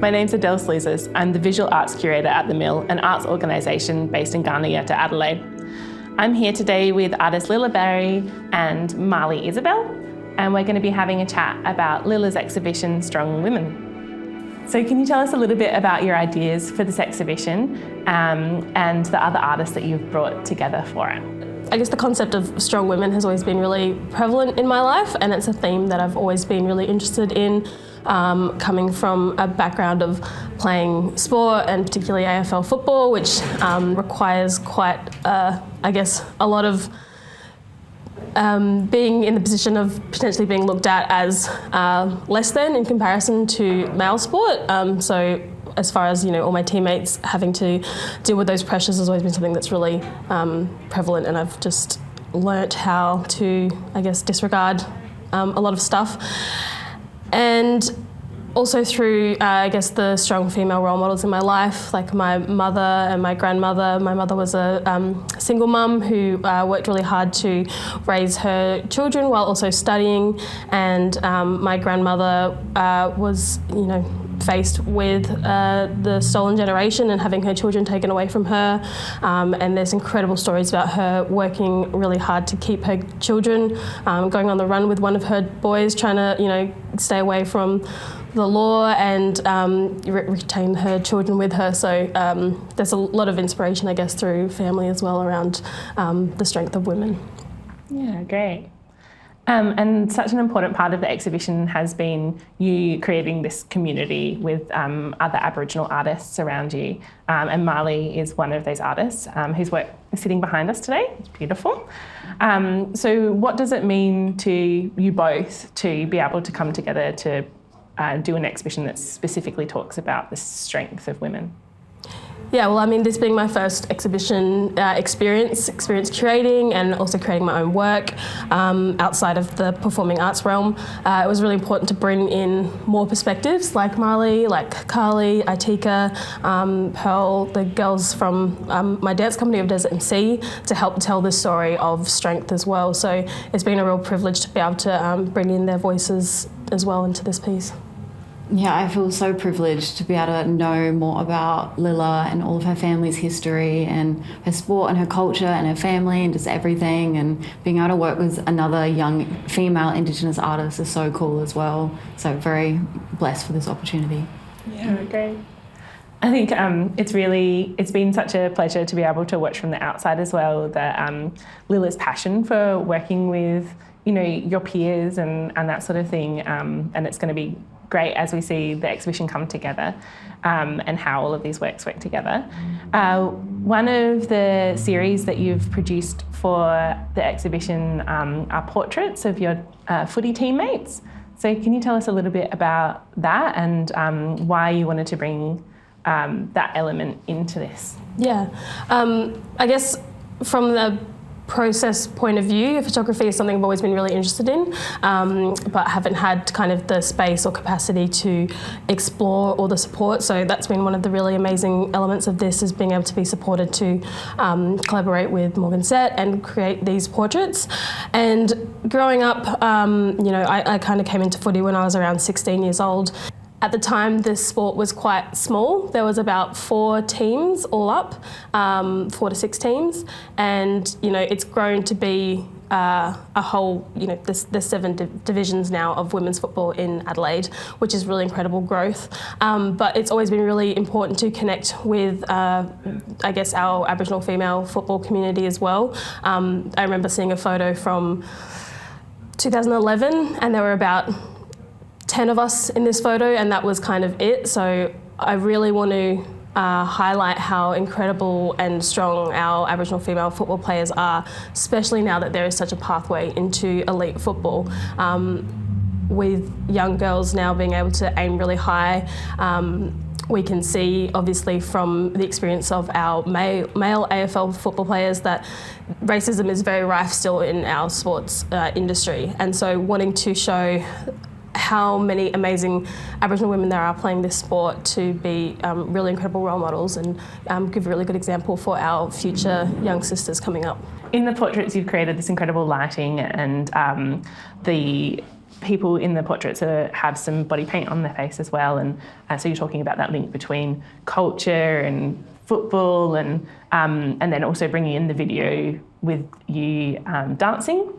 My name's Adele Sleuzes. I'm the Visual Arts Curator at The Mill, an arts organisation based in Yankunytjatjara, Adelaide. I'm here today with artist Lilla Berry and Mali Isabel, and we're going to be having a chat about Lilla's exhibition, Strong Women. So can you tell us a little bit about your ideas for this exhibition and the other artists that you've brought together for it? I guess the concept of strong women has always been really prevalent in my life, and it's a theme that I've always been really interested in, coming from a background of playing sport and particularly AFL football, which requires quite, I guess, a lot of being in the position of potentially being looked at as less than in comparison to male sport. So as far as, all my teammates having to deal with those pressures has always been something that's really prevalent, and I've just learnt how to, I guess, disregard a lot of stuff. And also through, I guess, the strong female role models in my life, like my mother and my grandmother. My mother was a single mum who worked really hard to raise her children while also studying, and my grandmother was, faced with the stolen generation and having her children taken away from her. And there's incredible stories about her working really hard to keep her children, going on the run with one of her boys, trying to, stay away from the law and retain her children with her. So there's a lot of inspiration, I guess, through family as well around the strength of women. Yeah, great. And such an important part of the exhibition has been you creating this community with other Aboriginal artists around you. And Mali is one of those artists whose work is sitting behind us today. It's beautiful. So what does it mean to you both to be able to come together to do an exhibition that specifically talks about the strength of women? Yeah, well, this being my first exhibition experience curating and also creating my own work outside of the performing arts realm, it was really important to bring in more perspectives like Mali, like Carly, Itika, Pearl, the girls from my dance company of Desert and Sea, to help tell the story of strength as well. So it's been a real privilege to be able to bring in their voices as well into this piece. Yeah, I feel so privileged to be able to know more about Lilla and all of her family's history and her sport and her culture and her family and just everything, and being able to work with another young female Indigenous artist is so cool as well. So very blessed for this opportunity. Yeah, great. I think it's been such a pleasure to be able to watch from the outside as well, that Lilla's passion for working with, your peers and that sort of thing, and it's going to be great as we see the exhibition come together and how all of these works work together. One of the series that you've produced for the exhibition are portraits of your footy teammates. So can you tell us a little bit about that and why you wanted to bring that element into this? Yeah, I guess from the process point of view, photography is something I've always been really interested in, but haven't had kind of the space or capacity to explore all the support. So that's been one of the really amazing elements of this, is being able to be supported to collaborate with Morgan Set and create these portraits. And growing up, I kind of came into footy when I was around 16 years old. At the time, this sport was quite small. There was about 4 teams all up, 4 to 6 teams, and it's grown to be a whole. There's 7 divisions now of women's football in Adelaide, which is really incredible growth. But it's always been really important to connect with, I guess, our Aboriginal female football community as well. I remember seeing a photo from 2011, and there were about 10 of us in this photo, and that was kind of it. So I really want to highlight how incredible and strong our Aboriginal female football players are, especially now that there is such a pathway into elite football, with young girls now being able to aim really high. We can see, obviously, from the experience of our male AFL football players, that racism is very rife still in our sports industry. And so wanting to show how many amazing Aboriginal women there are playing this sport to be really incredible role models and give a really good example for our future young sisters coming up. In the portraits, you've created this incredible lighting and the people in the portraits have some body paint on their face as well, and so you're talking about that link between culture and football, and then also bringing in the video with you dancing.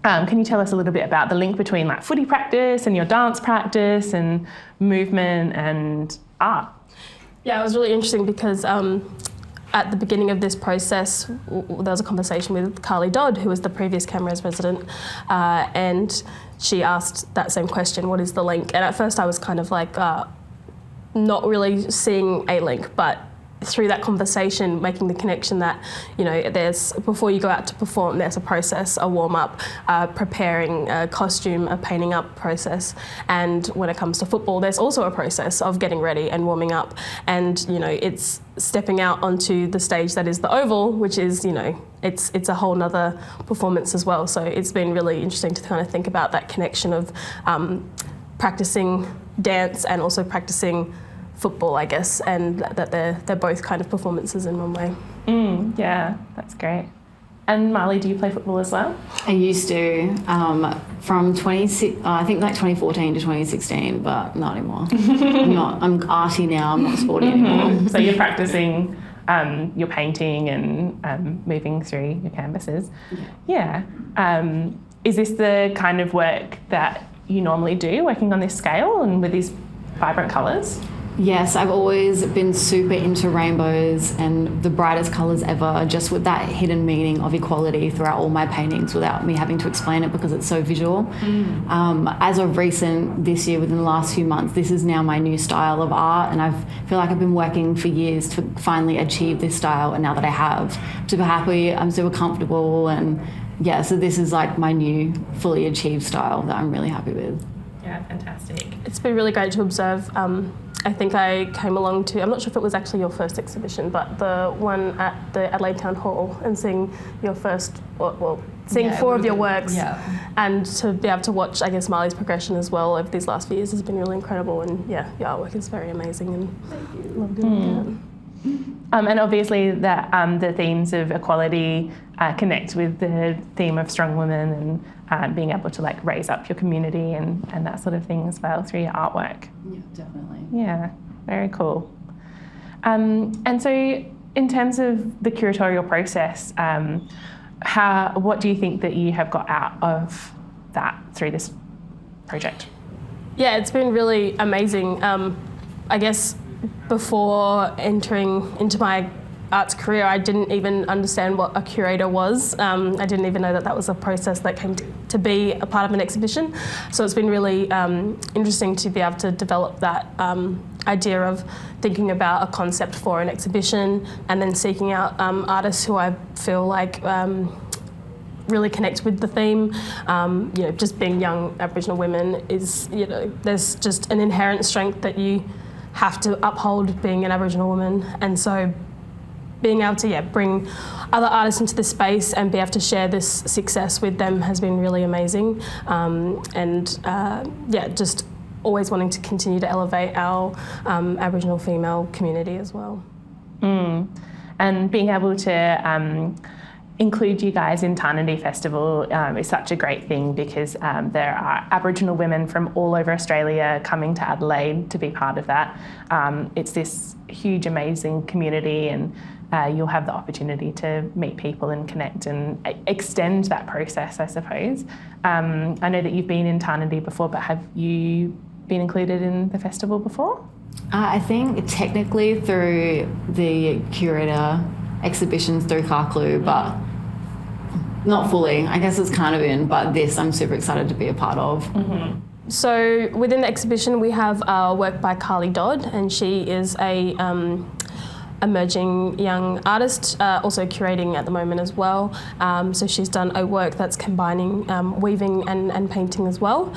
Can you tell us a little bit about the link between like footy practice and your dance practice and movement and art? Yeah, it was really interesting because at the beginning of this process, there was a conversation with Carly Dodd, who was the previous Camrose resident, and she asked that same question, what is the link? And at first I was kind of like not really seeing a link, but through that conversation, making the connection that, you know, there's, before you go out to perform, there's a process, a warm-up, preparing a costume, a painting up process. And when it comes to football, there's also a process of getting ready and warming up. And, you know, it's stepping out onto the stage that is the oval, which is, you know, it's a whole nother performance as well. So it's been really interesting to kind of think about that connection of practicing dance and also practicing football, I guess, and that they're both kind of performances in one way. Yeah, that's great. And Mali, do you play football as well? I used to from 2014 to 2016, but not anymore. I'm arty now. I'm not sporty anymore. So you're practicing your painting and moving through your canvases. Yeah. Is this the kind of work that you normally do, working on this scale and with these vibrant colours? Yes, I've always been super into rainbows and the brightest colours ever, just with that hidden meaning of equality throughout all my paintings without me having to explain it because it's so visual. As of recent, this year, within the last few months, this is now my new style of art, and I feel like I've been working for years to finally achieve this style, and now that I have, I'm super happy, I'm super comfortable, and yeah, so this is like my new fully achieved style that I'm really happy with. Yeah, fantastic. It's been really great to observe. I think I came along to, I'm not sure if it was actually your first exhibition, but the one at the Adelaide Town Hall, and seeing your first, seeing 4 of your works, and to be able to watch, I guess, Mali's progression as well over these last few years has been really incredible, and yeah, your artwork is very amazing and love doing that. And obviously the themes of equality connect with the theme of strong women and being able to like raise up your community and that sort of thing as well through your artwork. Yeah, definitely. Yeah, very cool. And so in terms of the curatorial process, what do you think that you have got out of that through this project? Yeah, it's been really amazing. I guess before entering into my arts career, I didn't even understand what a curator was. I didn't even know that that was a process that came to be a part of an exhibition. So it's been really interesting to be able to develop that idea of thinking about a concept for an exhibition and then seeking out artists who I feel like really connect with the theme. You know, just being young Aboriginal women is, you know, there's just an inherent strength that you have to uphold being an Aboriginal woman, and so being able to bring other artists into the space and be able to share this success with them has been really amazing, just always wanting to continue to elevate our Aboriginal female community as well. And being able to include you guys in Tarnanthi Festival is such a great thing, because there are Aboriginal women from all over Australia coming to Adelaide to be part of that. It's this huge, amazing community, and you'll have the opportunity to meet people and connect and extend that process, I suppose. I know that you've been in Tarnanthi before, but have you been included in the festival before? I think technically through the curator exhibitions through Karklu, but not fully. I guess it's kind of in, but this I'm super excited to be a part of. So within the exhibition we have work by Carly Dodd, and she is a emerging young artist, also curating at the moment as well. So she's done a work that's combining weaving and painting as well.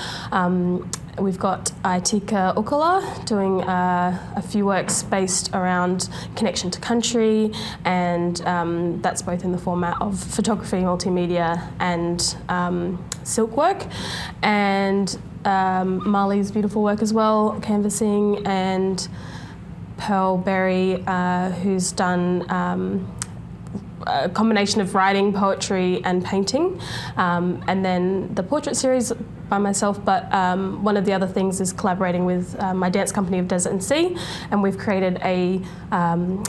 We've got Aitika Ukala doing a few works based around connection to country, and that's both in the format of photography, multimedia and silk work. And Mali's beautiful work as well, canvassing, and Lilla Berry, who's done a combination of writing, poetry and painting, and then the portrait series by myself, but one of the other things is collaborating with my dance company of Desert and Sea, and we've created a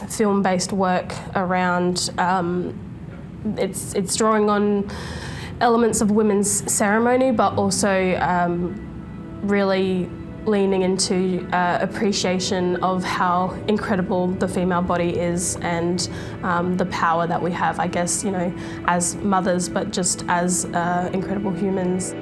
film-based work around, it's drawing on elements of women's ceremony, but also really leaning into appreciation of how incredible the female body is and the power that we have, I guess, you know, as mothers, but just as incredible humans.